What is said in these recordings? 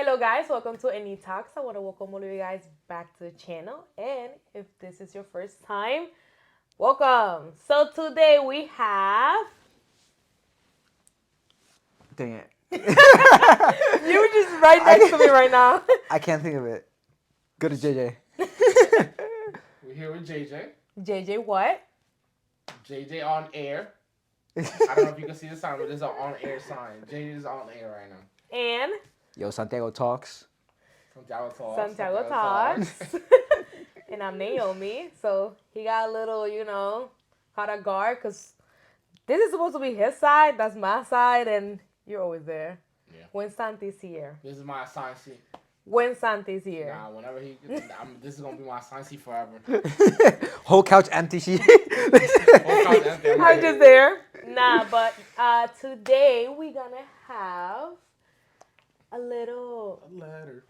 Hello guys, welcome to Enid Talks. I want to welcome all of you guys back to the channel. And if this is your first time, welcome. So today we have... Dang it. You were just right next to me right now. I can't think of it. Go to JJ. We're here with JJ. JJ what? JJ on air. I don't know if you can see the sign, but there's an on air sign. JJ is on air right now. And Yo, Santiago Talks. Santiago Talks. Santiago Talks. And I'm Naomi. So he got a little, caught a guard because this is supposed to be his side. That's my side. And you're always there. Yeah. When Santi's here. This is my assigned seat. When Santi's here. Nah, whenever this is gonna be my assigned seat forever. Whole couch empty. She. I'm just there. Nah, but today we're gonna have a little letter.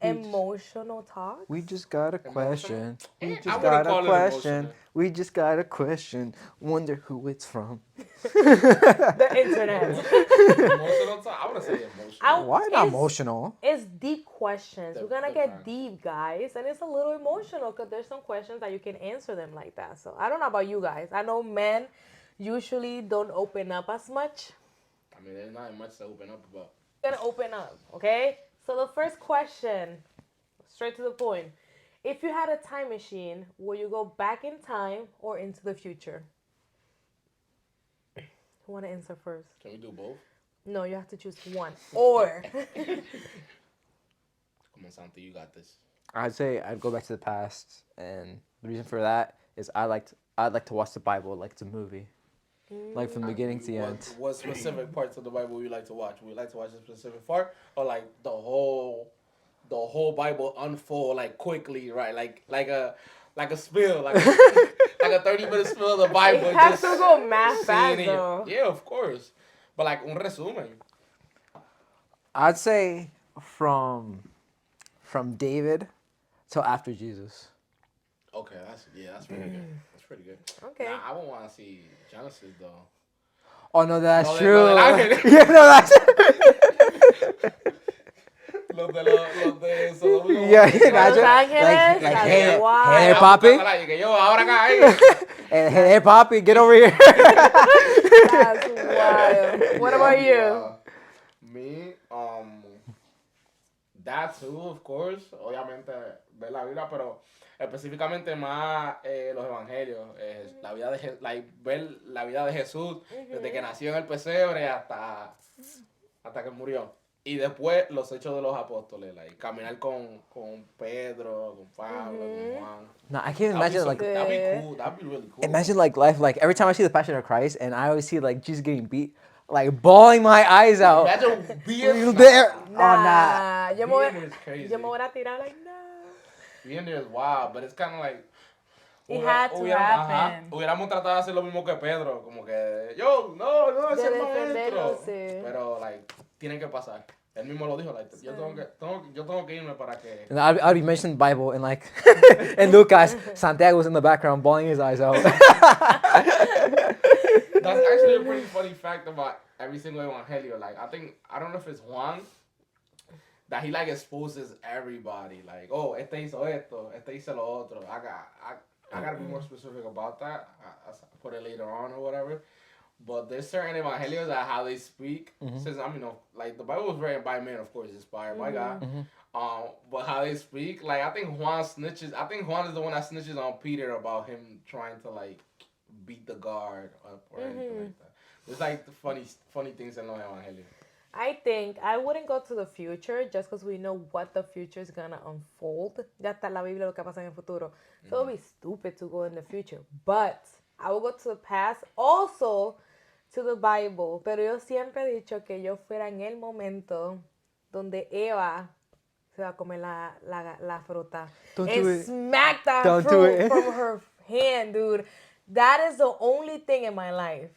emotional talk. We just got a question. We I just wouldn't got call a it question. emotional. We just got a question. Wonder who it's from. The internet. Emotional talk? I would say emotional. Why not It's- emotional? It's deep questions. We're gonna Deep get time. deep, guys, and it's a little emotional because there's some questions that you can answer them like that. So I don't know about you guys. I know men usually don't open up as much. I mean, there's not much to open up about. We're gonna open up, okay? So the first question, straight to the point. If you had a time machine, will you go back in time or into the future? Who wanna answer first? Can we do both? No, you have to choose one. Or Come on, Santi, you got this. I'd say I'd go back to the past, and the reason for that is I'd like to watch the Bible like it's a movie, like from the beginning to the end. What specific parts of the Bible would you like to watch? Would you like to watch a specific part, or like the whole Bible unfold like quickly, right? Like a spill, like like a 30-minute spill of the Bible. it has just to go math fast seeing it. though. Yeah, of course. But like un resumen. I'd say from David till after Jesus. Okay, that's pretty good. That's pretty good. Okay. Nah, I won't want to see Genesis though. Oh no, that's No, true. no, that- Yeah, no, that's. Yeah, Los imagine. Ángeles, Like, that's hey, wild. hey, papi. Que yo, ahora acá, Hey, papi, get over here. That's wild. What about you? Me, that too, of course. Obviamente, ver la Biblia, pero específicamente más los evangelios. La vida ver la vida de Jesús desde que nació en el pesebre hasta que murió. Y después los hechos de los apóstoles, like, caminar con Pedro, con Pablo, con Juan. No, I can't imagine like. That'd be cool. That'd be really cool. Imagine like life, like every time I see the Passion of Christ, and I always see like Jesus getting beat, like bawling my eyes out. Imagine being You there? Oh nah. Nah, yo me Being voy, is crazy. yo me voy a tirar like, no. Being there is wild, but it's kind of like. It had to happen. Hubiéramos tratado de hacer lo mismo que Pedro, como que yo, no, es De el maestro. defenderlo, sí. Pero, like, tiene que pasar. Él mismo lo dijo, like, yo tengo que irme para que. And I'd be mentioning the Bible and like, and Lucas, Santiago was in the background bawling his eyes out. That's actually a pretty funny fact about every single evangelio. Like, I don't know if it's Juan, that he, like, exposes everybody. Like, oh, este hizo esto, este hizo lo otro. I gotta be more specific about that. I'll put it later on or whatever. But there's certain evangelios that how they speak. Since like the Bible was written by men, of course, inspired by God. But how they speak, like I think Juan snitches. I think Juan is the one that snitches on Peter about him trying to like beat the guard up or anything like that. There's like the funny things in los evangelios. I think I wouldn't go to the future just because we know what the future is gonna unfold. Ya está en la Biblia lo que pasa en el futuro. So it would be stupid to go in the future. But I will go to the past, also to the Bible. Pero yo siempre he dicho que yo fuera en el momento donde Eva se va a comer la fruta. Don't and do it. smack that Don't do fruit it. from her hand, dude. That is the only thing in my life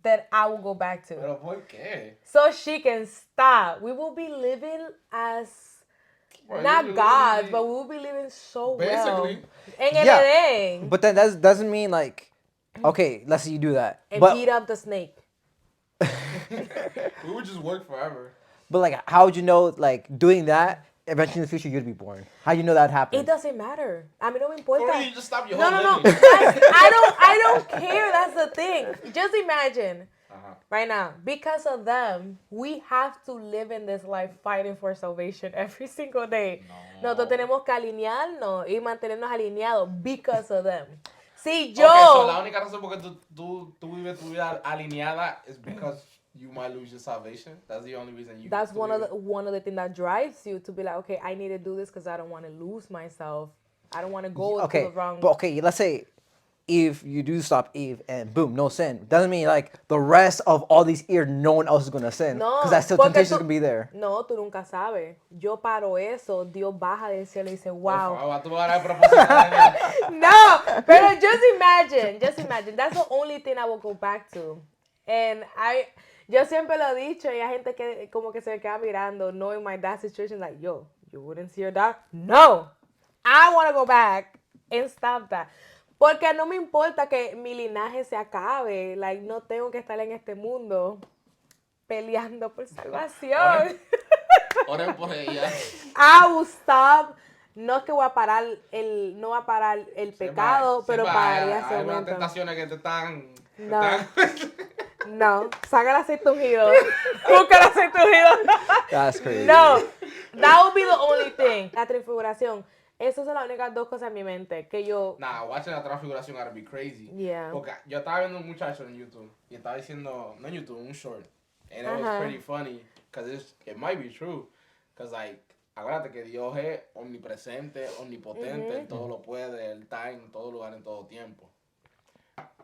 that I will go back to. Pero ¿por qué? So she can stop. We will be living as Well, not you gods, literally- but we will be living so Basically. well. En el Yeah. Edén. But then that doesn't mean like, okay, let's say you do that. And But beat up the snake. We would just work forever. But like, how would you know like doing that? Eventually in the future you'd be born. How do you know that It happened? doesn't matter. A mí no me For importa. me, you just stop your No, whole no, no. lineage. I don't care. That's the thing. Just imagine Uh-huh. right now, because of them, we have to live in this life fighting for salvation every single day. No. Nosotros tenemos que alinearnos y mantenernos alineados because of them. Si Okay, so la yo, única razón por que tú vives tu vida alineada is because you might lose your salvation. That's the only reason you. that's tú one of vives. the things that drives you to be like, okay, I need to do this because I don't want to lose myself. I don't want to go to Okay, the wrong. but okay, let's say if you do stop Eve and boom, no sin. Doesn't mean like the rest of all these years, no one else is gonna sin. No, Because that still porque temptation is tú- gonna be there. No, tú nunca sabes. Yo paro eso, Dios baja del cielo y dice, Por wow. favor, tú vas a dar propósito. No, pero just imagine. That's the only thing I will go back to. And yo siempre lo he dicho y hay gente que como que se me queda mirando, knowing my dad's situation, like, yo, you wouldn't see your dad? No, I want to go back and stop that. Porque no me importa que mi linaje se acabe, like, no tengo que estar en este mundo peleando por salvación. Oren por ella. I will stop. No es que voy a parar no va a parar el pecado, pero pararía ese hay unas momento. tentaciones que te están. No. No, saca el aceite ungido. Busca el aceite ungido. That's crazy. No, that would be the only thing. La transfiguración. Esas son las únicas dos cosas en mi mente que yo. Nah, watching la transfiguración gotta be crazy. Yeah. Porque yo estaba viendo un muchacho en YouTube y estaba diciendo, no en YouTube, un short. And it was Ajá. pretty funny because it might be true. Because like, acuérdate que Dios es omnipresente, omnipotente, Él todo lo puede, Él está en todo lugar, en todo tiempo.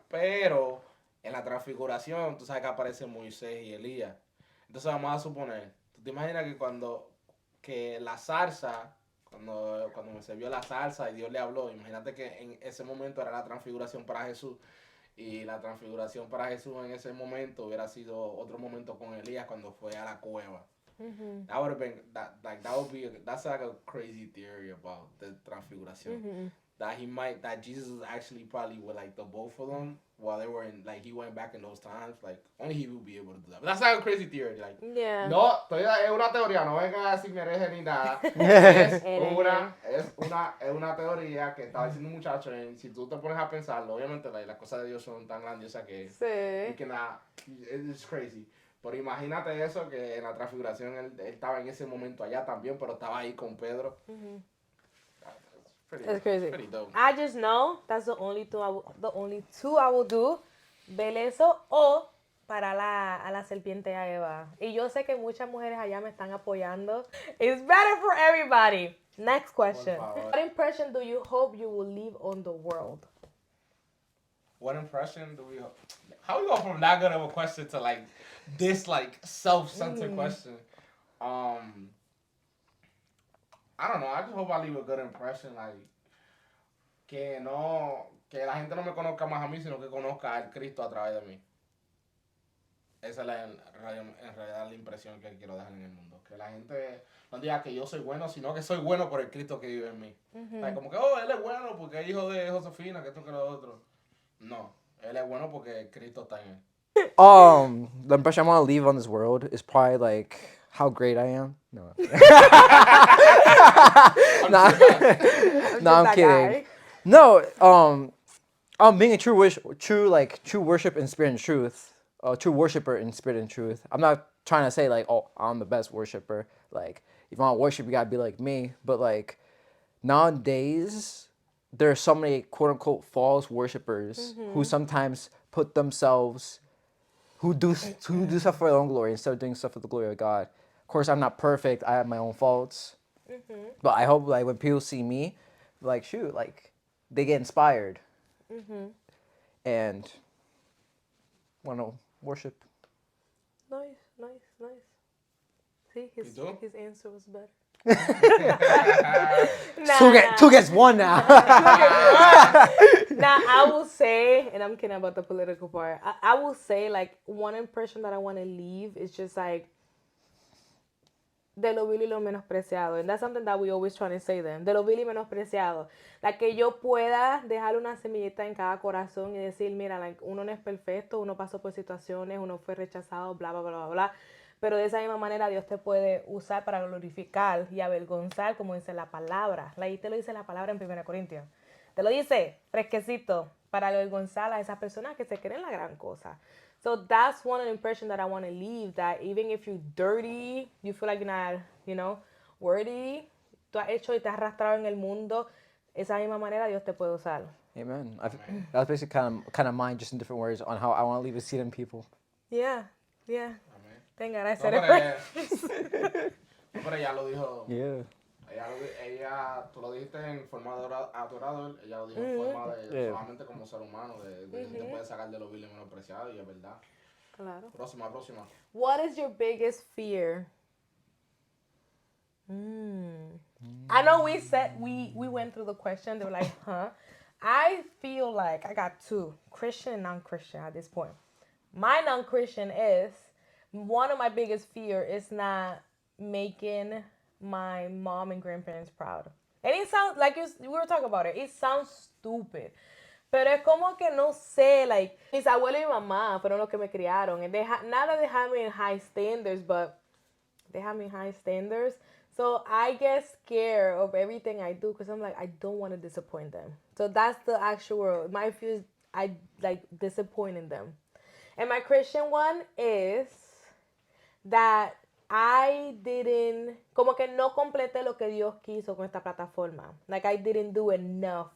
Pero en la transfiguración, tú sabes que aparece Moisés y Elías. Entonces vamos a suponer, ¿tú te imaginas que que la zarza, cuando se vio la zarza y Dios le habló, imagínate que en ese momento era la transfiguración para Jesús y la transfiguración para Jesús en ese momento hubiera sido otro momento con Elías cuando fue a la cueva. That would have been that's like a crazy theory about the transfiguración. That Jesus was actually probably with like the both of them while they were in, like he went back in those times, like only he would be able to do that. But that's like a crazy theory, like Yeah. no, todavía es una teoría, no vengan a decirme hereje ni nada. Es una teoría que estaba diciendo un muchacho, y si tú te pones a pensarlo, obviamente las cosas de Dios son tan grandiosas que Sí. it's crazy. Pero imagínate eso, que en la transfiguración él estaba en ese momento allá también, pero estaba ahí con Pedro. It's crazy. Pretty dope. I just know that's the only two I will do. Ver eso o para a la serpiente a Eva. Y yo sé que muchas mujeres allá me están apoyando. It's better for everybody. Next question. Por favor. What impression do you hope you will leave on the world? What impression do we? How we go from that good of a question to like this like self-centered question? I don't know. I just hope I leave a good impression, like que la gente no me conozca más a mí, sino que conozca al Cristo a través de mí. Esa es en realidad la impresión que quiero dejar en el mundo. Que la gente no diga que yo soy bueno, sino que soy bueno por el Cristo que vive en mí. Like, como que, él es bueno porque es hijo de Josefina, que esto que lo otro. No, él es bueno porque Cristo está en él. The impression I want to leave on this world is probably like how great I am. No. No, I'm kidding. No, being a true worship in spirit and truth, true worshiper in spirit and truth. I'm not trying to say like, oh, I'm the best worshiper. Like, if you want to worship, you gotta be like me. But like, nowadays, there are so many quote unquote false worshipers who sometimes put themselves, who do stuff for their own glory instead of doing stuff for the glory of God. Of course, I'm not perfect. I have my own faults. But I hope like when people see me, like shoot, like they get inspired and want to worship. Nice. See, his answer was better. Two gets one now. Now, I will say, and I'm kidding about the political part, I will say, like, one impression that I want to leave is just, like, de lo vil y lo menospreciado. And that's something that we always try to say them. De lo vil y menospreciado. Like, que yo pueda dejar una semillita en cada corazón y decir, mira, like, uno no es perfecto, uno pasó por situaciones, uno fue rechazado, bla, bla, bla, bla, bla. Pero de esa misma manera Dios te puede usar para glorificar y avergonzar, como dice la palabra. Ahí te lo dice la palabra en 1 Corintios. Te lo dice fresquecito para avergonzar a esas personas que se creen la gran cosa. So that's one impression that I want to leave, that even if you're dirty, you feel like you're not, worthy, tú has hecho y te has arrastrado en el mundo, esa misma manera Dios te puede usar. Amen. That's basically kind of mine, just in different words on how I want to leave a seed in people. Yeah, yeah. Amén. Tenga, No, agradecer. pero ella lo dijo. Yeah. Tú lo dijiste en forma de adorador, ella lo dijo en forma de solamente como ser humano, de si te puedes sacar de lo vil y menospreciado, y es verdad. Claro. Próxima. What is your biggest fear? I know we went through the question. They were like, huh? I feel like I got two, Christian and non-Christian at this point. My non-Christian is, one of my biggest fear is not making my mom and grandparents proud. And it sounds like we were talking about it. It sounds stupid. Pero es como que no sé, like, mis abuelos y mi mamá fueron los que me criaron. And not that they have me in high standards, but they have me in high standards. So I get scared of everything I do because I'm like, I don't want to disappoint them. So that's the actual, my fear is I like disappointing them. And my Christian one is that I didn't, como que no completé lo que Dios quiso con esta plataforma. Like I didn't do enough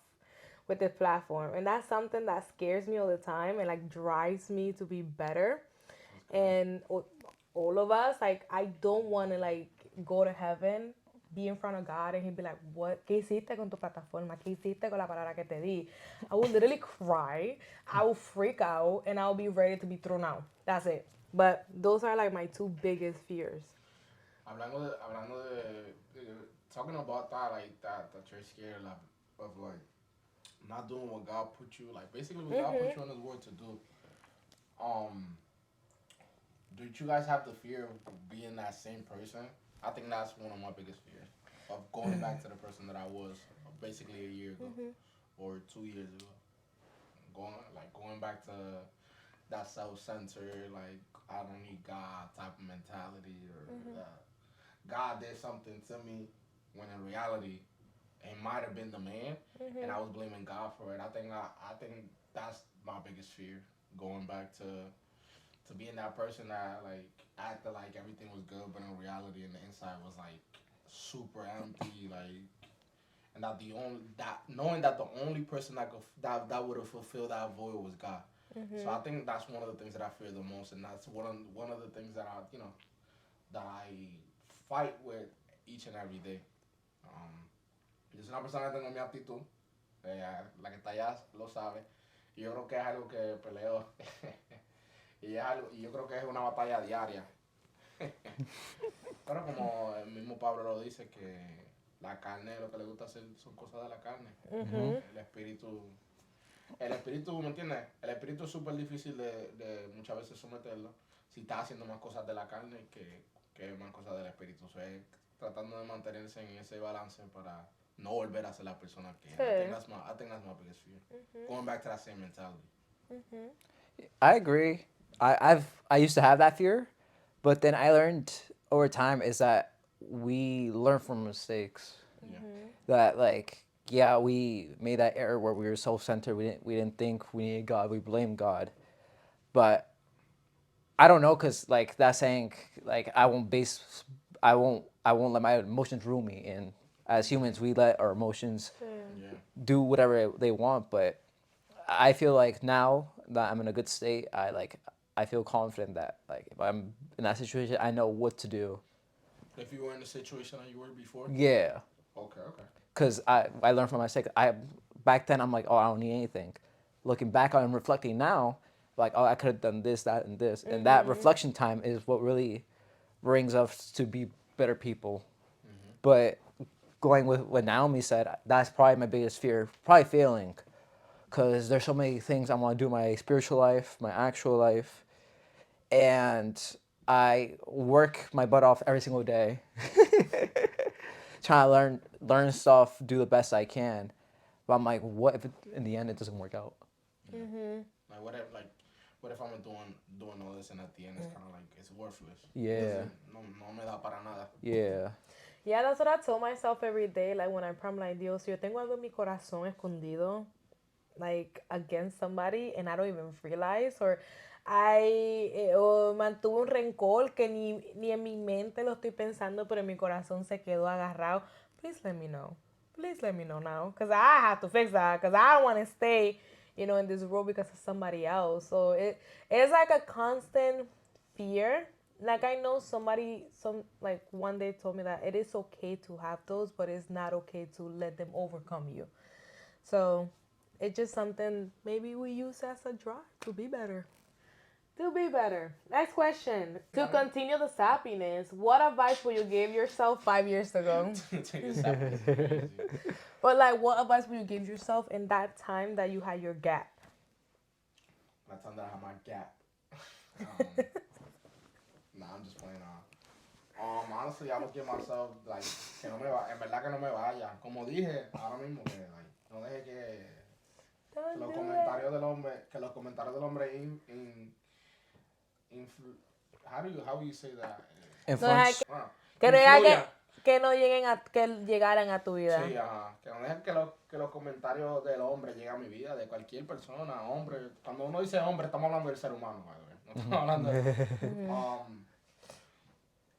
with this platform. And that's something that scares me all the time and like drives me to be better. And all of us, like, I don't want to like go to heaven, be in front of God, and he'd be like, what? ¿Qué hiciste con tu plataforma? ¿Qué hiciste con la palabra que te di? I would literally cry. I will freak out, and I'll be ready to be thrown out. That's it. But those are like my two biggest fears. Hablando de talking about that, like that you're scared of like not doing what God put you, like basically what God put you on His word to do. Did you guys have the fear of being that same person? I think that's one of my biggest fears, of going back to the person that I was basically a year ago or 2 years ago. Going back to that self-centered, like I don't need God type of mentality, or God did something to me when in reality it might have been the man, and I was blaming God for it. I think that's my biggest fear, going back to being that person that like acted like everything was good, but in reality, in the inside was like super empty, like, and that the only that knowing that the only person that would have fulfilled that void was God. So I think that's one of the things that I fear the most, and that's one of the things that I fight with each and every day. Yo soy una persona que tengo mi actitud, la que está allá lo sabe, y yo creo que es algo que peleo. Y yo creo que es una batalla diaria. Pero como el mismo Pablo lo dice, que la carne, lo que le gusta hacer son cosas de la carne. El espíritu, ¿me entiendes? El espíritu es súper difícil de muchas veces someterlo si está haciendo más cosas de la carne que más cosas del espíritu. O sea, tratando de mantenerse en ese balance para no volver a ser la persona que I think that's my biggest fear. Going back to that same mentality. I agree. I used to have that fear, but then I learned over time is that we learn from mistakes. Yeah. That like yeah, we made that error where we were self-centered. We didn't think we needed God. We blamed God, but I don't know, cause like that saying, like I won't let my emotions rule me. And as humans, we let our emotions do whatever they want. But I feel like now that I'm in a good state, I feel confident that like if I'm in that situation, I know what to do. If you were in the situation that you were before? Yeah. Okay. Because I learned from my mistake. Back then I'm like, oh, I don't need anything. Looking back on and reflecting now, like, oh, I could have done this, that, and this. And that reflection time is what really brings us to be better people. But going with what Naomi said, that's probably my biggest fear, probably failing. Because there's so many things I want to do in my spiritual life, my actual life. And I work my butt off every single day. Trying to learn stuff, do the best I can. But I'm like, what if in the end it doesn't work out? Like what if I'm doing all this and at the end it's kind of like it's worthless. Yeah. No me da para nada. Yeah. Yeah, that's what I tell myself every day. Like when I pray, I'm like, Dios, yo tengo algo en mi corazón escondido, like against somebody, and I don't even realize, or o mantuve un rencor que ni en mi mente lo estoy pensando, pero en mi corazón se quedó agarrado. Please let me know. Please let me know now, because I have to fix that, because I don't want to stay, in this role because of somebody else. So it's like a constant fear. Like I know like one day told me that it is okay to have those, but it's not okay to let them overcome you. So it's just something maybe we use as a drive to be better. To be better. Next question. To continue the happiness, what advice would you give yourself 5 years ago? But like, what advice would you give yourself in that time that you had your gap? That time that I had my gap. Nah, I'm just playing. Honestly, I would give myself like que no me va, en verdad que no me vaya. Como dije ahora mismo que like, no deje que los comentarios del hombre how do you say that? No deja Influence. que, Bueno, que no deja influyan. que no lleguen que llegaran a tu vida. Sí, ajá. Que no dejen que los comentarios del hombre lleguen a mi vida, de cualquier persona, hombre. Cuando uno dice hombre, estamos hablando del ser humano, by the way. No estamos hablando de...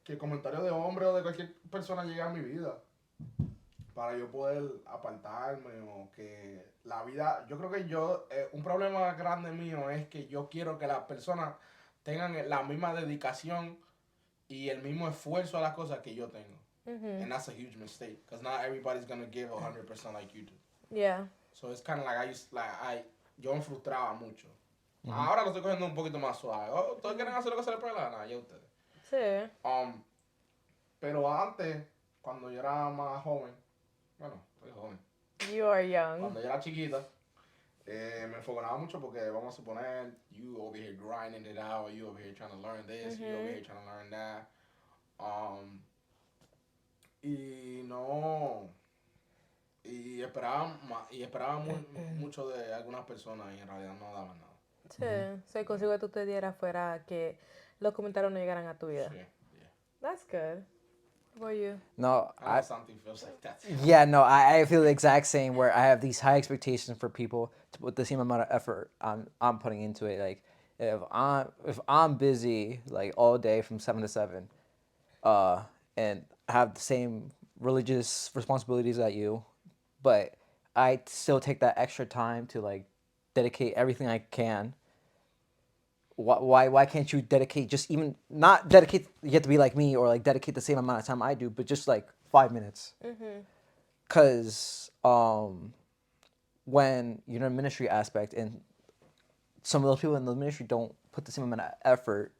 que el comentario de hombre o de cualquier persona llegue a mi vida para yo poder apartarme o que la vida... Yo creo que un problema grande mío es que yo quiero que las personas tengan la misma dedicación y el mismo esfuerzo a las cosas que yo tengo. And that's a huge mistake because not everybody's gonna give 100% like you do. Yeah. So it's kind of yo me frustraba mucho. Ahora lo estoy cogiendo un poquito más suave. ¿Ustedes quieren hacer lo que se les pega la gana? Ya ustedes. Sí. Pero antes, cuando yo era más joven, bueno, estoy joven. You are young. Cuando yo era chiquita, me enfogonaba mucho porque vamos a suponer, you over here grinding it out, you over here trying to learn this, you over here trying to learn that. Y no... Y esperaba mucho de algunas personas y en realidad no daban nada. Sí. So, el consejo que tú te dieras fuera que los comentarios no llegaran a tu vida. Sí, yeah. That's good. What about you? No, I know something feels like that. Yeah, no, I feel the exact same where I have these high expectations for people to put the same amount of effort I'm putting into it. Like if I'm busy like all day from 7 to 7, and have the same religious responsibilities that you, but I still take that extra time to like dedicate everything I can. Why can't you dedicate just even not dedicate you have to be like me or like dedicate the same amount of time I do, but just like 5 minutes? Because when you're in a ministry aspect and some of those people in the ministry don't put the same amount of effort,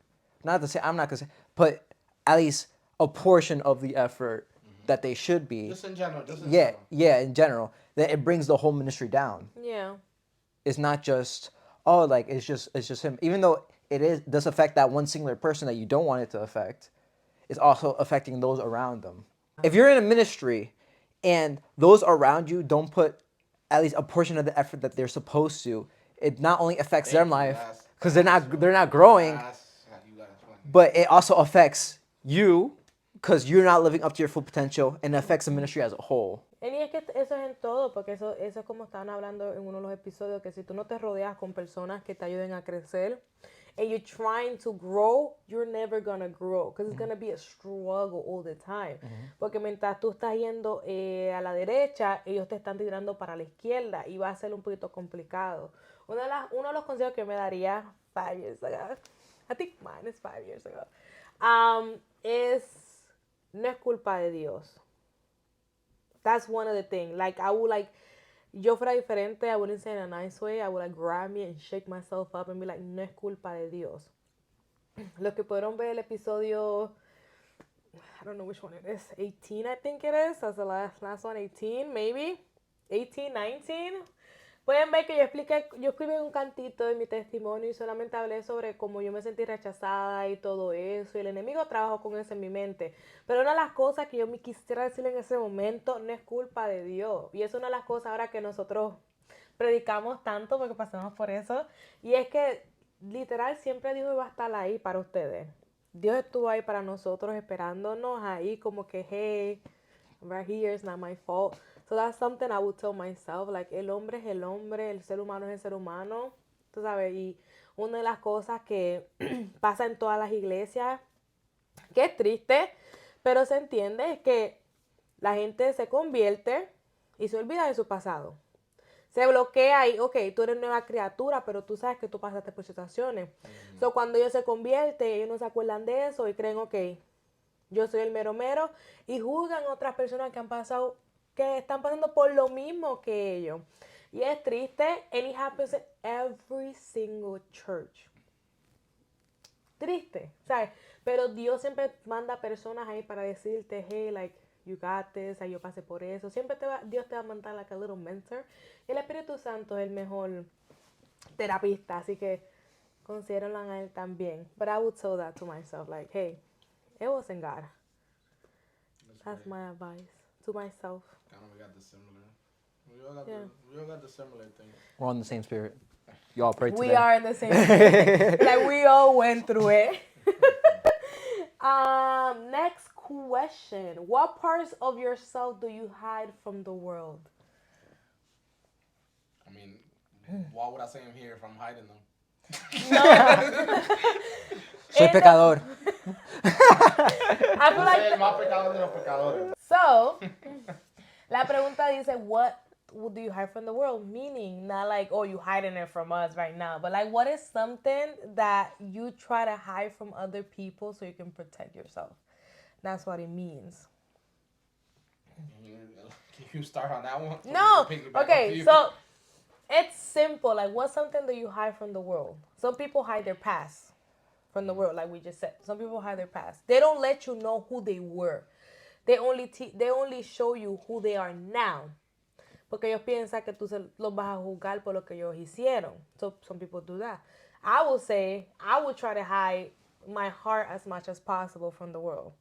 not to say I'm not gonna say, but at least a portion of the effort that they should be. Just in general. Yeah, in general, that it brings the whole ministry down. Yeah. It's not just like it's just him. Even though does affect that one singular person that you don't want it to affect, it's also affecting those around them. If you're in a ministry and those around you don't put at least a portion of the effort that they're supposed to, it not only affects their life because they're not growing, but it also affects you because you're not living up to your full potential, and it affects the ministry as a whole. Y es que eso es en todo, porque eso es como estaban hablando en uno de los episodios, que si tú no te rodeas con personas que te ayuden a crecer, and you're trying to grow, you're never gonna grow, because it's gonna be a struggle all the time. Porque mientras tú estás yendo a la derecha, ellos te están tirando para la izquierda, y va a ser un poquito complicado. Uno de los consejos que me daría 5 years ago, I think mine is 5 years ago, no es culpa de Dios. That's one of the things. Like, I would like, yo fuera diferente, I wouldn't say in a nice way. I would like grab me and shake myself up and be like, no es culpa de Dios. Los que pudieron ver el episodio, I don't know which one it is, 18 I think it is. That's the last one, 18 maybe. 18, 19. Pueden ver que yo escribí un cantito en mi testimonio y solamente hablé sobre cómo yo me sentí rechazada y todo eso. Y el enemigo trabajó con eso en mi mente. Pero una de las cosas que yo me quisiera decir en ese momento no es culpa de Dios. Y es una de las cosas ahora que nosotros predicamos tanto porque pasamos por eso. Y es que literal siempre Dios iba a estar ahí para ustedes. Dios estuvo ahí para nosotros esperándonos ahí como que, hey, right here, it's not my fault. So that's something I would tell myself, like, el hombre es el hombre, el ser humano es el ser humano, tú sabes, y una de las cosas que pasa en todas las iglesias, que es triste, pero se entiende, es que la gente se convierte y se olvida de su pasado. Se bloquea y, ok, tú eres nueva criatura, pero tú sabes que tú pasaste por situaciones. So, cuando ellos se convierten, ellos no se acuerdan de eso y creen, ok, yo soy el mero mero, y juzgan a otras personas que han pasado, que están pasando por lo mismo que ellos. Y es triste, and it happens in every single church. Triste, ¿sabes? Pero Dios siempre manda personas ahí para decirte, hey, like, you got this, yo pasé por eso. Siempre Dios te va a mandar like a little mentor. Y el Espíritu Santo es el mejor terapista, así que considérenlo a él también. But I would tell that to myself, like, hey, it wasn't God. That's my advice to myself. Kind of got the similar. Yeah. We all got the similar thing. We're on the same spirit. Y'all pray today. We are in the same spirit. Like, we all went through it. Next question. What parts of yourself do you hide from the world? I mean, why would I say I'm here if I'm hiding them? Soy pecador. I feel Yo soy like el más pecador de los pecadores. so. La pregunta dice, what do you hide from the world? Meaning, not like, oh, you hiding it from us right now, but like, what is something that you try to hide from other people so you can protect yourself? That's what it means. Can you start on that one? No. Okay, so it's simple. Like, what's something that you hide from the world? Some people hide their past from the world, like we just said. Some people hide their past. They don't let you know who they were. They only show you who they are now. Porque ellos piensan que tú los vas a juzgar por lo que ellos hicieron. So some people do that. I will say, I will try to hide my heart as much as possible from the world.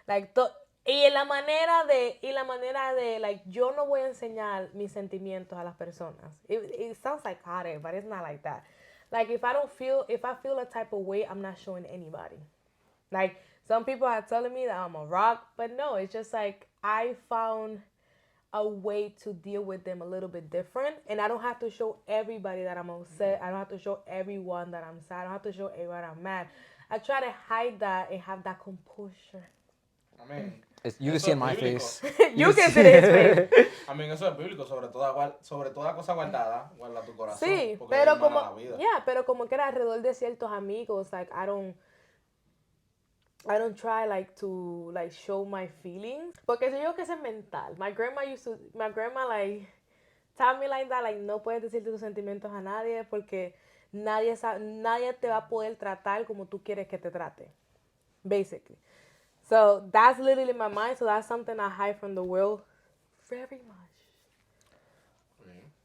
Like, la manera de, like, yo no voy a enseñar mis sentimientos a las personas. It sounds psychotic, but it's not like that. Like, if I feel a type of way, I'm not showing anybody. Like, some people are telling me that I'm a rock, but no, it's just like I found a way to deal with them a little bit different, and I don't have to show everybody that I'm upset. I don't have to show everyone that I'm sad. I don't have to show everyone I'm mad. I try to hide that and have that composure. I mean, you can see in my face. You can see it in his face. I mean, eso es bíblico, sobre toda cosa guardada, guarda tu corazón. Sí, pero como que era alrededor de ciertos amigos, like I don't try like to like show my feelings. Porque si yo que sé mental. My grandma like tell me like that, like no puedes decirte tus sentimientos a nadie porque nadie te va a poder tratar como tú quieres que te trate. Basically. So that's literally my mind. So that's something I hide from the world very much.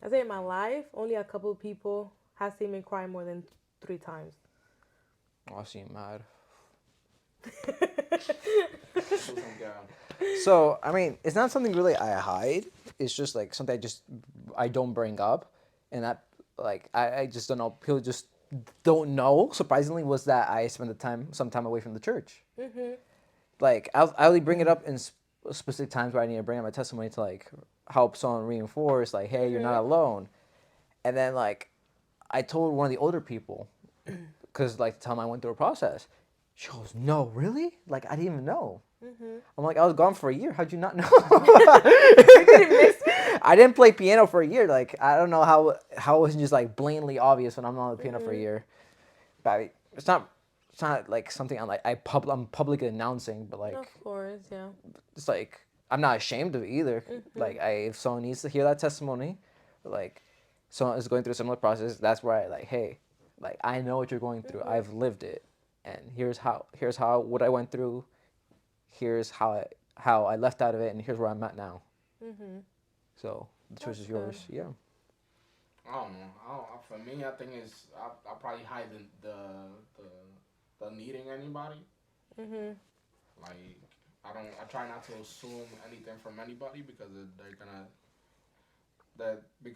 I say in my life, only a couple of people have seen me cry more than 3 times. Oh, I seem mad. So, I mean, it's not something really I hide. It's just like something I don't bring up. And that, like, I just don't know. People just don't know, surprisingly, was that I spent some time away from the church. Mm-hmm. Like, I'll only bring it up in specific times where I need to bring up my testimony to, like, help someone reinforce, like, hey, you're not alone. And then, like, I told one of the older people, because, like, to tell them I went through a process. She goes, no, really? Like, I didn't even know. Mm-hmm. I'm like, I was gone for a year. How'd you not know? You didn't miss me? I didn't play piano for a year. Like, I don't know how it wasn't just, like, blatantly obvious when I'm not on the piano for a year. But it's not like something I'm publicly announcing, but, like... Of course, yeah. It's like, I'm not ashamed of it either. Mm-hmm. Like, if someone needs to hear that testimony, like, someone is going through a similar process, that's where I, like, hey, like, I know what you're going through. Mm-hmm. I've lived it. And here's how what I went through. Here's how I left out of it, and here's where I'm at now. Mm-hmm. So the choice is yours. Yeah. I don't know. For me, I think I probably hide the needing anybody. Mm-hmm. Like I try not to assume anything from anybody because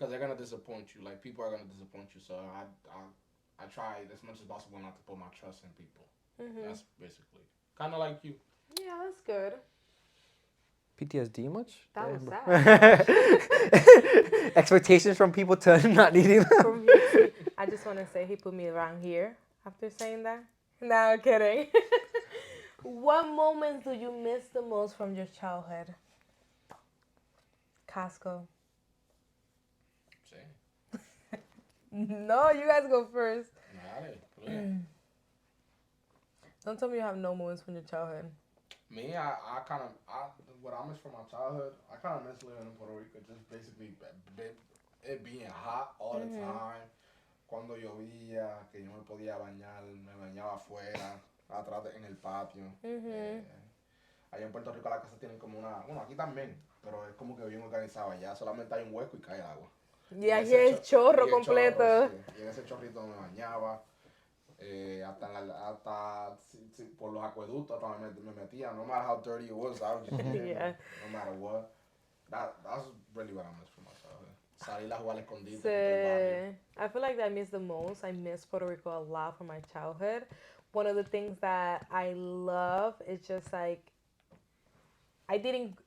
they're gonna disappoint you. Like people are gonna disappoint you. So I try as much as possible not to put my trust in people. That's basically kind of like you. Yeah, that's good. PTSD much? That was Damn, sad. expectations from people to not needing them. From here to, I just want to say he put me around here after saying that. No, I'm kidding. What moments do you miss the most from your childhood? Costco. Sí. No, you guys go first. Dale, please. Don't tell me you have no moments from your childhood. Me, I kind of, what I miss from my childhood, I kind of miss living in Puerto Rico. Just basically it being hot all the time. Cuando llovía, que yo me podía bañar, me bañaba afuera, atrás en el patio. Allá en Puerto Rico las casas tienen como una, bueno, aquí también, pero es como que bien organizado. Allá solamente hay un hueco y cae agua. Y aquí es chorro completo. Chorro, sí. Y en ese chorrito me bañaba. Hasta por los acueductos hasta me metía. No matter how dirty it was, I would just get in there, no matter what. That's really what I miss from my childhood. Salir a jugar escondite. I feel like I miss the most. I miss Puerto Rico a lot from my childhood. One of the things that I love is just like I didn't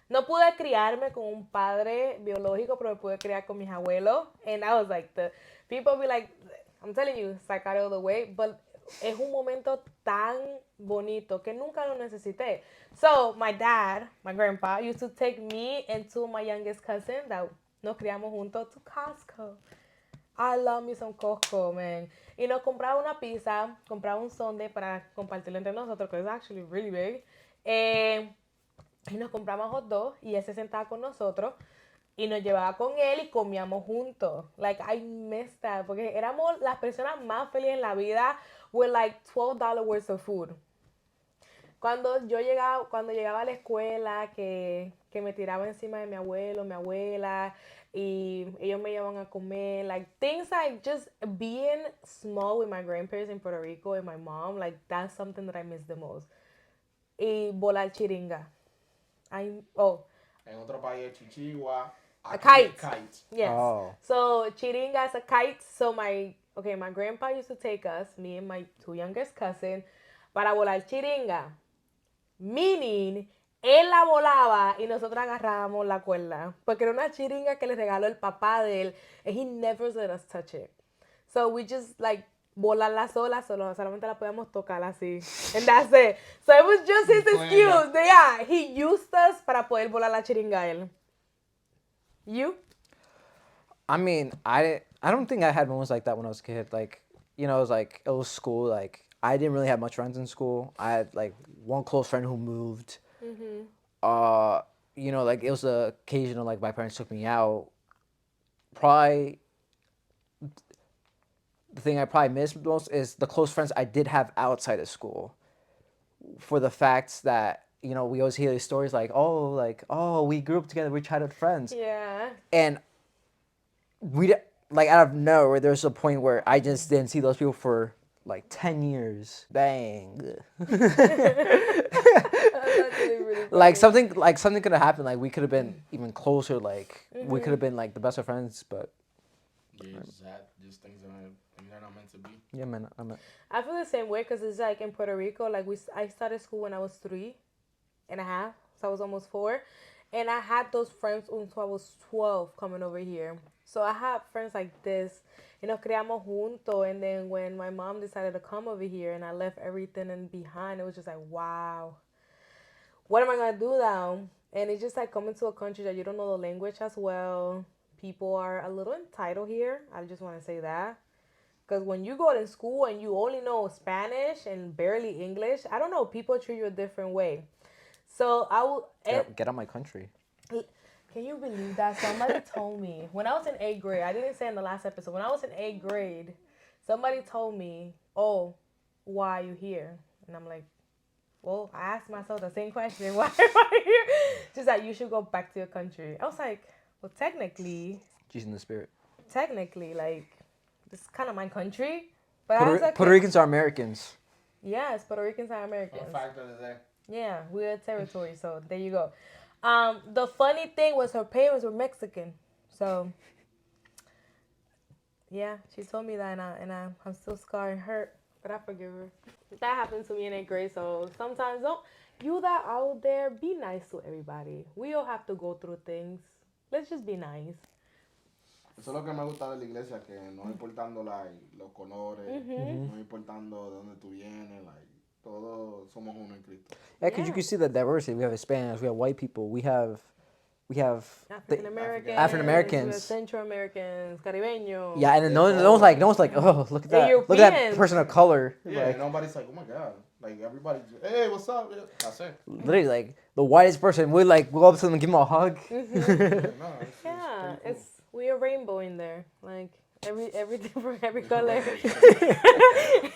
no pude criarme con un padre biológico, pero me pude criar con mis abuelos. And I was like, the people be like, I'm telling you, sacar all the way, but es un momento tan bonito que nunca lo necesité. So, my dad, my grandpa, used to take me and two of my youngest cousins that nos criamos juntos to Costco. I love me some Costco, man. Y nos compraba una pizza, compraba un sundae para compartirlo entre nosotros, because it's actually really big. Y nos compramos hot dogs y él se sentaba con nosotros y nos llevaba con él y comíamos juntos. Like, I miss that. Porque éramos las personas más felices en la vida with like $12 worth of food. Cuando llegaba a la escuela, que me tiraba encima de mi abuelo, mi abuela, y ellos me llevaban a comer, like things like just being small with my grandparents in Puerto Rico and my mom, like that's something that I miss the most. Y volar chiringa. En otro país, chichigua. A kite. Yes. Oh. So chiringa is a kite. So my grandpa used to take us, me and my two youngest cousins, para volar chiringa. Meaning, él la volaba y nosotros agarrábamos la cuerda. Porque era una chiringa que le regaló el papá de él. And he never let us touch it. So we just like volarla sola, solamente la podíamos tocar así. And that's it. So it was just his excuse. Yeah, he used us para poder volar la chiringa a él. You? I mean, I don't think I had moments like that when I was a kid. Like, you know, it was school. Like, I didn't really have much friends in school. I had like one close friend who moved. You know, like it was the occasional like my parents took me out. Probably the thing I probably miss most is the close friends I did have outside of school. For the fact that, you know, we always hear these stories oh, we grew up together, we're childhood friends. Yeah. And we, like, out of nowhere, there's a point where I just didn't see those people for like 10 years. Bang. Like something could have happened. Like we could have been even closer. Like we could have been like the best of friends, but yeah, just things are not meant to be. Yeah, man. I feel the same way because it's like in Puerto Rico. Like I started school when I was 3.5, so I was almost 4, and I had those friends until I was 12 coming over here. So I had friends like this. You know, criamos juntos, and then when my mom decided to come over here and I left everything in behind, it was just like, wow, what am I gonna do now? And it's just like coming to a country that you don't know the language as well. People are a little entitled here. I just want to say that. Because when you go to school and you only know Spanish and barely English, I don't know, people treat you a different way. So I will... Get out my country. Can you believe that? Somebody told me, when I was in 8th grade, I didn't say in the last episode, when I was in 8th grade, somebody told me, oh, why are you here? And I'm like, well, I asked myself the same question. Why am I here? Just like, you should go back to your country. I was like, well, technically... Jesus in the spirit. Technically, like, this is kind of my country. But Puerto Ricans are Americans. Yes, Puerto Ricans are Americans. Fun fact of the day. Yeah, we're a territory, so there you go. The funny thing was her parents were Mexican. So Yeah, she told me that, I'm still scarred and hurt, but I forgive her. That happened to me in 8th grade, so sometimes don't you that out there be nice to everybody. We all have to go through things. Let's just be nice. Eso es lo que me gusta de la iglesia, que no importando like, los colores, Mhm. no importando de dónde tú vienes, like, todos somos uno en Cristo. Yeah, because you Yeah. can see the diversity. We have Hispanics, we have white people, we have African African Americans, we have Americans. Central Americans, Caribeños. Yeah, and then De no one's like, oh, look at And look at that Europeans. person of color. Yeah, Like, nobody's like, oh my god. Like, everybody just, hey, what's up? Yeah, that's it. literally, like the whitest person would like go up to them and give them a hug. Yeah, no, Yeah, it's pretty it's we a rainbow in there. Like every different every color.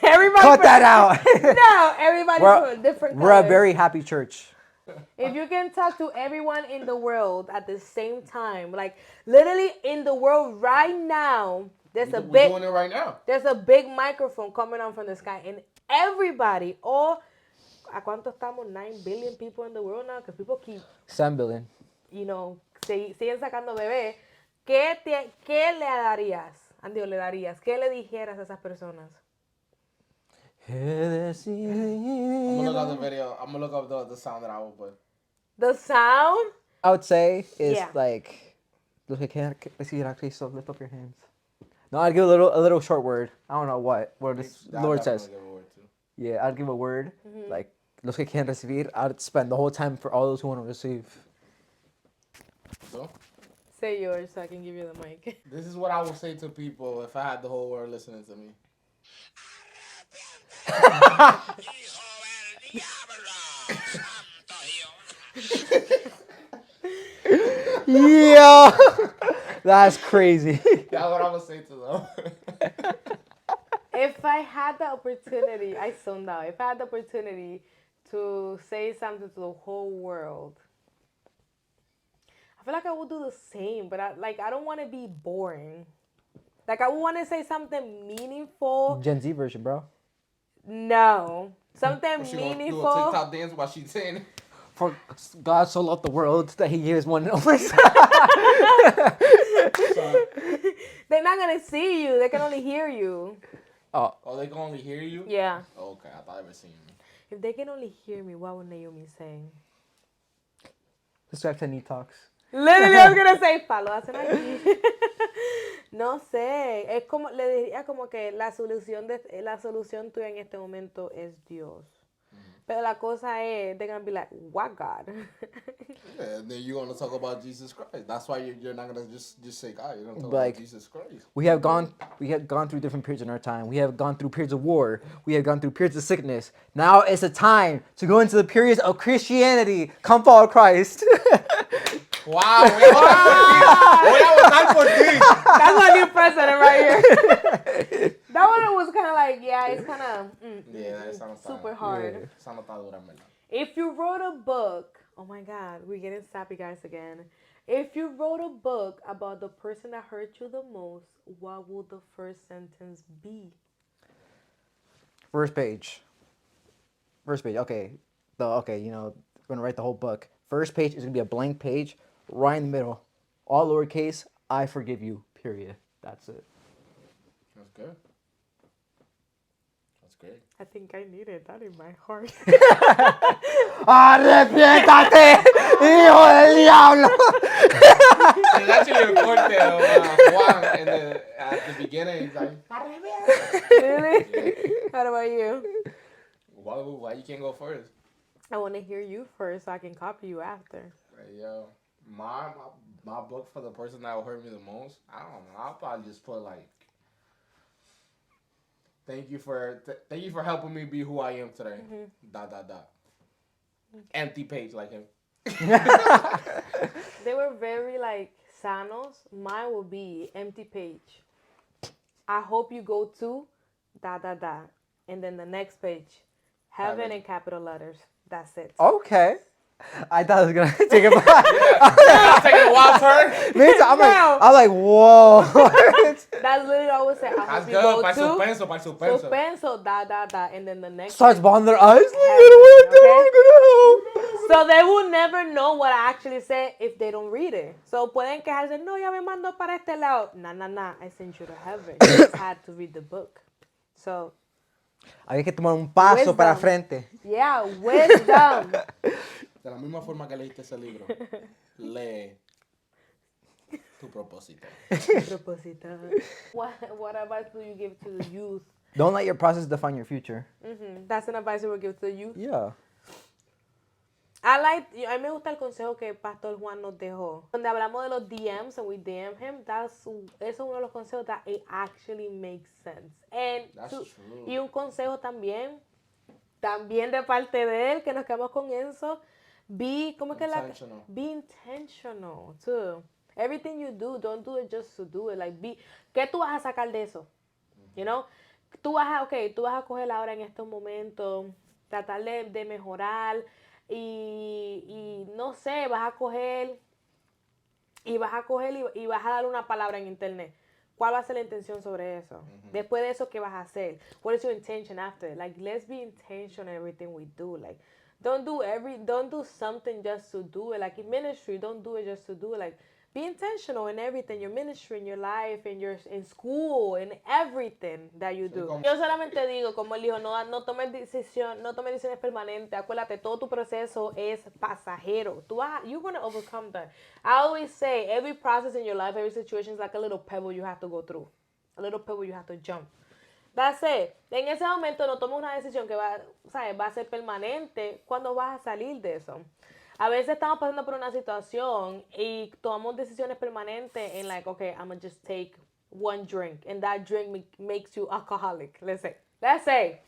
Everybody Cut that out. No, everybody's We're- from a different We're a color. very happy church. If you can talk to everyone in the world at the same time, like literally in the world right now, cool. We're doing it right now. there's a big microphone coming on from the sky, and everybody, all ¿a cuánto estamos? 9 billion people in the world now, because people keep, 7 billion. siguen sacando bebés. ¿Qué le darías? Andio, le darías. ¿Qué le dijeras a esas personas? I'm gonna look up the video. I'm gonna look up the sound that I will put. The sound? I would say is Yeah. like, look at receive a Cristo, lift up your hands. No, I'd give a little short word. I don't know what this I'll Lord definitely says. give a word too. Yeah, I'd give a word like los que quieren recibir. I'd spend the whole time for all those who want to receive. So, Say yours so I can give you the mic. this is what I would say to people if I had the whole world listening to me. Yeah, that's crazy. That's what I would say to them. If I had the opportunity, I zoned out. If I had the opportunity to say something to the whole world, I feel like I would do the same, but I don't want to be boring. Like I would want to say something meaningful. Gen Z version, bro. No, something She gonna do a meaningful. TikTok dance while she's saying it. For God so loved the world that He gave His one and only Son. They're not gonna see you. They can only hear you. Oh, they can only hear you? Yeah. Oh, okay, I thought they were seeing me. If they can only hear me, what would Naomi say? Subscribe to Enid Talks. Literally, I was gonna say, palo, hacen aquí. No sé, es como, le diría como que la solución tuya en este momento es Dios. Pero la cosa es, they're gonna be like, what God? Yeah, and then you're gonna talk about Jesus Christ. That's why you're not gonna just say God. You're gonna talk Like, about Jesus Christ. We have gone through different periods in our time. We have gone through periods of war. We have gone through periods of sickness. Now it's a time to go into the periods of Christianity. Come follow Christ. Wow, voy a votar por ti. That's my new president right here. That one was kind of like, yeah, it's kind of Yeah, esa no está- super hard. Yeah. esa no está dura, en verdad. If you wrote a book, oh my God, we're getting sappy guys again. If you wrote a book about the person that hurt you the most, what would the first sentence be? First page. Okay. We're gonna write the whole book. First page is gonna be a blank page, right in the middle, all lowercase. I forgive you. Period. That's it. That's good. That's great. I think I needed that in my heart. Arrepiéntate, hijo del diablo. There's actually a quote there of Juan at the beginning. He's like, Really? How about you? why you can't go first? I want to hear you first so I can copy you after. Like, yo, my book for the person that will hurt me the most. I don't know. I'll probably just put like, thank you for helping me be who I am today. Dot dot dot. Empty page like him. They were very like sanos. Mine will be empty page. I hope you go to da da da, and then the next page, heaven in capital letters. That's it. Okay. I thought I was gonna take it back. Yeah, take a wild turn. Me too. I'm like, whoa. That's literally what I would say. I That's hope you good. go Para to suspenso, para suspenso. suspenso, da, and then the next Starts thing, bawling their eyes. Like, heaven, you know what? okay? I'm gonna help. So they will never know what I actually said if they don't read it. So pueden quejarse, no, ya me mandó para este lado. Nah, I sent you to heaven. You just had to read the book. So, Hay que tomar un paso para frente. yeah, wisdom. De la misma forma que leíste ese libro, lee tu propósito. What advice do you give to the youth? Don't let your process define your future. That's an advice you would give to the youth. Yeah. A mí me gusta el consejo que Pastor Juan nos dejó. Donde hablamos de los DMs and we DM him, eso es uno de los consejos that it actually makes sense. That's true. Y un consejo también de parte de él, que nos quedamos con eso, be intentional too. Everything you do, don't do it just to do it. ¿Qué tú vas a sacar de eso? You know? Tú vas a coger ahora en estos momentos, tratar de mejorar y no sé, vas a coger y vas a dar una palabra en internet. ¿Cuál va a ser la intención sobre eso? Después de eso, ¿qué vas a hacer? What is your intention after? Like, let's be intentional in everything we do. Like, don't do something just to do it. Like in ministry, don't do it just to do it. Like, be intentional in everything, your ministry, in your life, in school, in everything that you do. Yo solamente digo, como él dijo, no tomes decisiones permanentes. Acuérdate, todo tu proceso es pasajero. You're going to overcome that. I always say, every process in your life, every situation is like a little pebble you have to go through. A little pebble you have to jump. That's it. En ese momento no tomes una decisión que va a ser permanente. ¿Cuándo vas a salir de eso? A veces estamos pasando por una situación y tomamos decisiones permanentes en like, okay, I'm going to just take one drink and that drink makes you alcoholic. Let's say.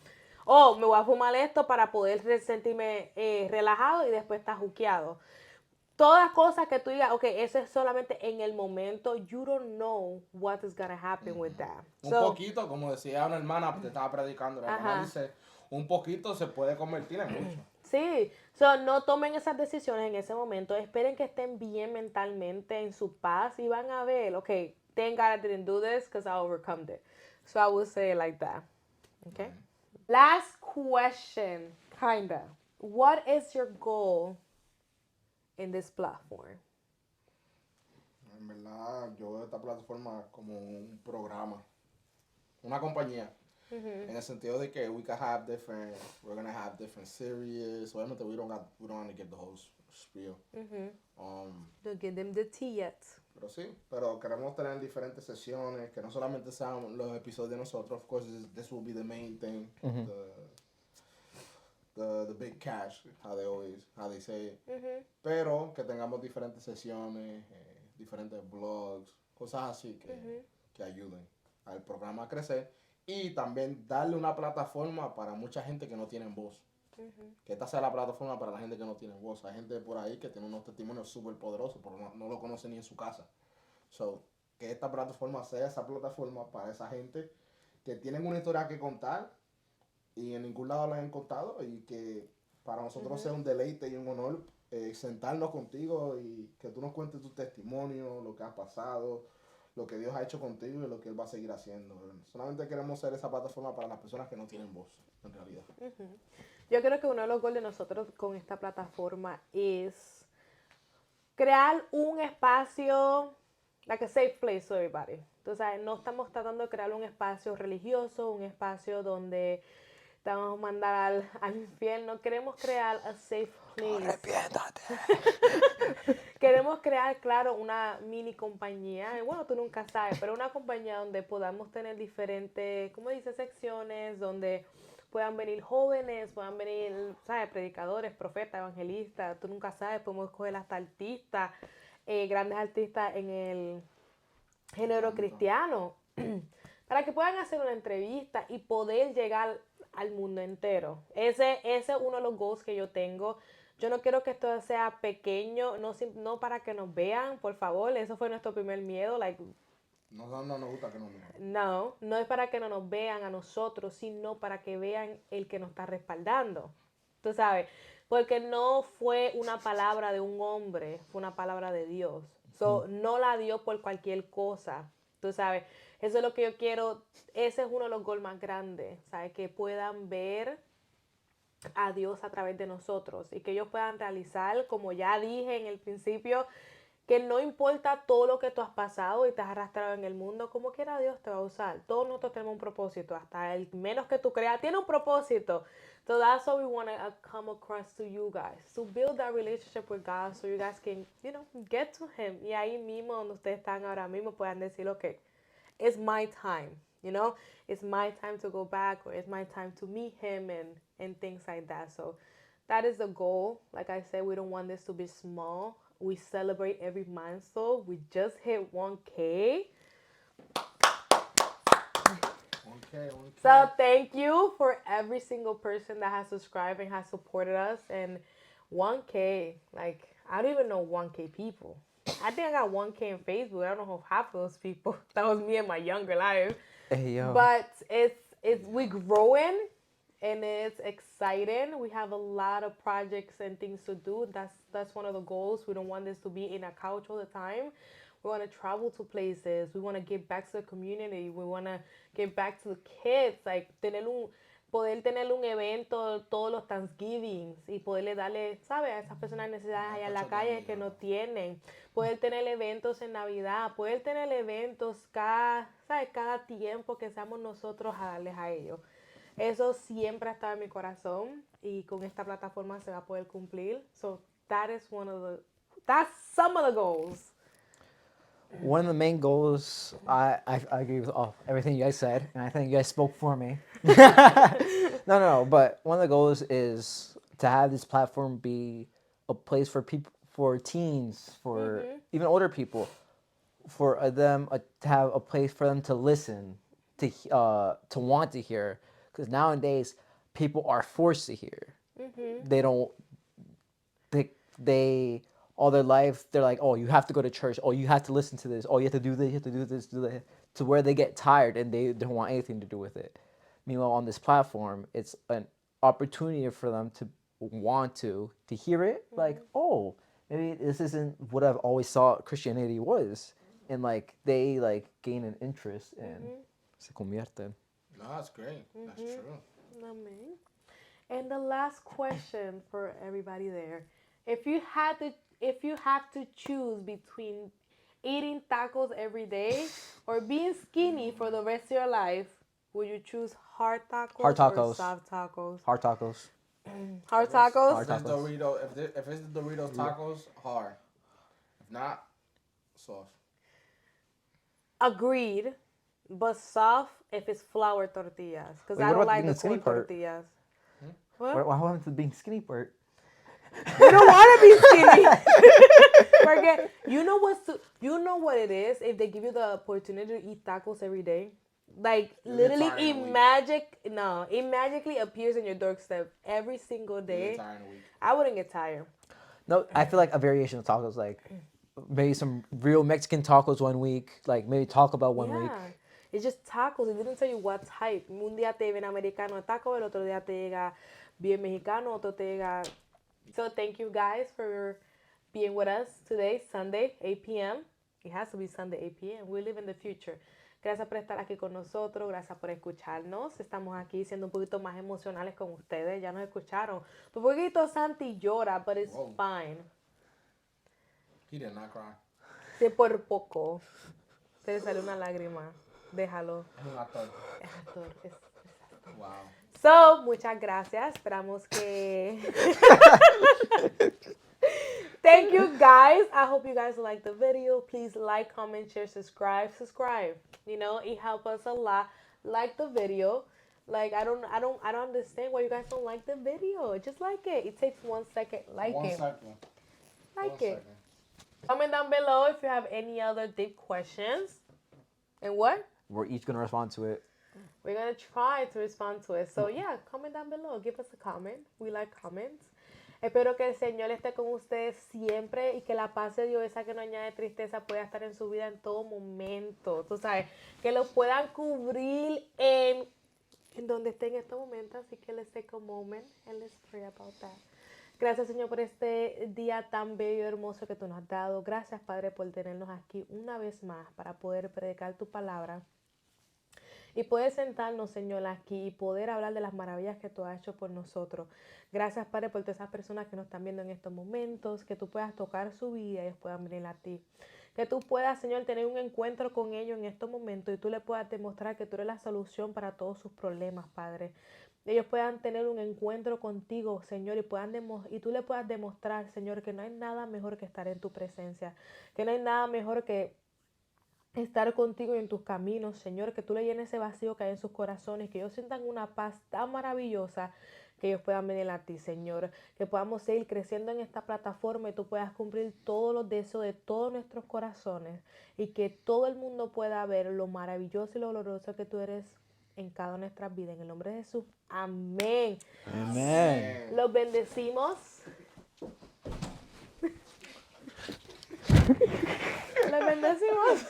Oh, me voy a fumar esto para poder sentirme relajado y después estar juqueado. Todas cosas que tú digas, okay, eso es solamente en el momento. You don't know what is going to happen with that. Un poquito, como decía una hermana, te estaba predicando, la hermana dice, un poquito se puede convertir en mucho. Sí, so, no tomen esas decisiones en ese momento, esperen que estén bien mentalmente, en su paz, y van a ver, okay, thank God I didn't do this because I overcome it. So I would say it like that. Okay? Last question, kinda. What is your goal in this platform? En verdad, yo veo esta plataforma como un programa, una compañía. En el sentido de que we're gonna have different series. Obviamente we don't want to get the whole spiel. Don't give them the tea yet. Pero sí, pero queremos tener diferentes sesiones, que no solamente sean los episodios de nosotros. Of course, this will be the main thing. The big cash, how they say it. Pero que tengamos diferentes sesiones, diferentes blogs, cosas así que ayuden al programa a crecer. Y también darle una plataforma para mucha gente que no tiene voz. Que esta sea la plataforma para la gente que no tiene voz. Hay gente por ahí que tiene unos testimonios súper poderosos, pero no lo conocen ni en su casa. So, que esta plataforma sea esa plataforma para esa gente que tienen una historia que contar y en ningún lado la han contado, y que para nosotros sea un deleite y un honor sentarnos contigo y que tú nos cuentes tu testimonio, lo que has pasado, lo que Dios ha hecho contigo y lo que Él va a seguir haciendo. Solamente queremos ser esa plataforma para las personas que no tienen voz, en realidad. Yo creo que uno de los goals de nosotros con esta plataforma es crear un espacio, like a safe place for everybody. Entonces, no estamos tratando de crear un espacio religioso, un espacio donde te vamos a mandar al infierno. Queremos crear a safe place. Arrepiéntate. Queremos crear, claro, una mini compañía. Bueno, tú nunca sabes, pero una compañía donde podamos tener diferentes, como dice, secciones, donde puedan venir jóvenes, puedan venir, ¿sabes? Predicadores, profetas, evangelistas. Tú nunca sabes, podemos escoger hasta artistas, grandes artistas en el género cristiano, para que puedan hacer una entrevista y poder llegar al mundo entero. Ese es uno de los goals que yo tengo. Yo no quiero que esto sea pequeño, no para que nos vean, por favor. Eso fue nuestro primer miedo. No nos gusta que nos vean. No es para que no nos vean a nosotros, sino para que vean el que nos está respaldando. Tú sabes, Porque no fue una palabra de un hombre, fue una palabra de Dios. So, no la dio por cualquier cosa. Tú sabes, eso es lo que yo quiero. Ese es uno de los goals más grandes, ¿sabes? Que puedan ver a Dios a través de nosotros y que ellos puedan realizar, como ya dije en el principio, que no importa todo lo que tú has pasado y te has arrastrado en el mundo, como quiera Dios te va a usar. Todos nosotros tenemos un propósito, hasta el menos que tú creas tiene un propósito. So that's what we want to come across to you guys, to build that relationship with God so you guys can, get to Him. Y ahí mismo donde ustedes están ahora mismo puedan decir, okay, it's my time, it's my time to go back, or it's my time to meet Him, and things like that. So that is the goal. Like I said, we don't want this to be small. We celebrate every milestone. We just hit 1K. 1K. So thank you for every single person that has subscribed and has supported us. And 1K, like, I don't even know 1K people. I think I got 1K in Facebook. I don't know half of those people. That was me in my younger life. Hey, yo. But we're growing, and it's exciting. We have a lot of projects and things to do. That's one of the goals. We don't want this to be in a couch all the time. We want to travel to places. We want to give back to the community. We want to give back to the kids. Like, poder tener un evento todos los Thanksgivings y poderle darle, ¿sabes? A esas personas necesidades allá en la calle que no tienen. Poder tener eventos en Navidad. Poder tener eventos cada tiempo que seamos nosotros a darles a ellos. Eso siempre ha estado en mi corazón y con esta plataforma se va a poder cumplir. So that's some of the goals. One of the main goals, I agree with everything you guys said, and I think you guys spoke for me. No, but one of the goals is to have this platform be a place for people, for teens, for even older people, for them to have a place for them to listen, to want to hear, because nowadays people are forced to hear. They don't. They all their life they're like, oh, you have to go to church, oh, you have to listen to this, oh, you have to do this, you have to do this, do that, to where they get tired and they don't want anything to do with it. Meanwhile, on this platform, it's an opportunity for them to want to hear it, like, oh, maybe this isn't what I've always thought Christianity was, and like they like gain an interest and se convierten. No, that's great. That's true. Amen. And the last question for everybody there: if you have to choose between eating tacos every day or being skinny for the rest of your life, would you choose hard tacos, or soft tacos? Hard tacos. Hard tacos? If it's Dorito, if it's the Doritos tacos, hard. If not, soft. Agreed. But soft if it's flour tortillas. Because I don't like the corn tortillas. What? What happened to the being skinny part? You don't want to be skinny. Forget. You know what it is if they give you the opportunity to eat tacos every day? Like, literally, it magically appears in your doorstep every single day. I wouldn't get tired. No, I feel like a variation of tacos, like maybe some real Mexican tacos one week, like maybe Taco Bell one week. It's just tacos. It didn't tell you what type. Un día te viene americano taco, el otro día te llega bien mexicano, otro te llega. So thank you guys for being with us today, Sunday, 8 p.m. It has to be Sunday, 8 p.m. We live in the future. Gracias por estar aquí con nosotros, gracias por escucharnos. Estamos aquí siendo un poquito más emocionales con ustedes. Ya nos escucharon. Un poquito Santi llora, but it's fine. He did not cry. Sí, por poco. Se le salió una lágrima. Déjalo. Es un actor. Es actor. Wow. So, muchas gracias. Esperamos que... Thank you guys. I hope you guys like the video. Please like, comment, share, subscribe. You know, it helps us a lot. Like the video. Like, I don't understand why you guys don't like the video. Just like it. It takes 1 second. Like it. Like it. Comment down below if you have any other deep questions. And what? We're each going to respond to it. We're going to try to respond to it. So, yeah, comment down below. Give us a comment. We like comments. Espero que el Señor esté con ustedes siempre y que la paz de Dios, esa que no añade tristeza, pueda estar en su vida en todo momento. Tú sabes, que lo puedan cubrir en donde esté en este momento. Así que let's take a moment and let's pray about that. Gracias, Señor, por este día tan bello y hermoso que tú nos has dado. Gracias, Padre, por tenernos aquí una vez más para poder predicar tu palabra. Y poder sentarnos, Señor, aquí y poder hablar de las maravillas que tú has hecho por nosotros. Gracias, Padre, por todas esas personas que nos están viendo en estos momentos, que tú puedas tocar su vida y ellos puedan venir a ti. Que tú puedas, Señor, tener un encuentro con ellos en estos momentos y tú le puedas demostrar que tú eres la solución para todos sus problemas, Padre. Ellos puedan tener un encuentro contigo, Señor, y tú le puedas demostrar, Señor, que no hay nada mejor que estar en tu presencia, que no hay nada mejor que estar contigo en tus caminos, Señor, que tú le llenes ese vacío que hay en sus corazones, que ellos sientan una paz tan maravillosa que ellos puedan venir a ti, Señor, que podamos seguir creciendo en esta plataforma y tú puedas cumplir todos los deseos de todos nuestros corazones y que todo el mundo pueda ver lo maravilloso y lo glorioso que tú eres en cada una de nuestras vidas. En el nombre de Jesús, amén. Amen. Los bendecimos. Los bendecimos.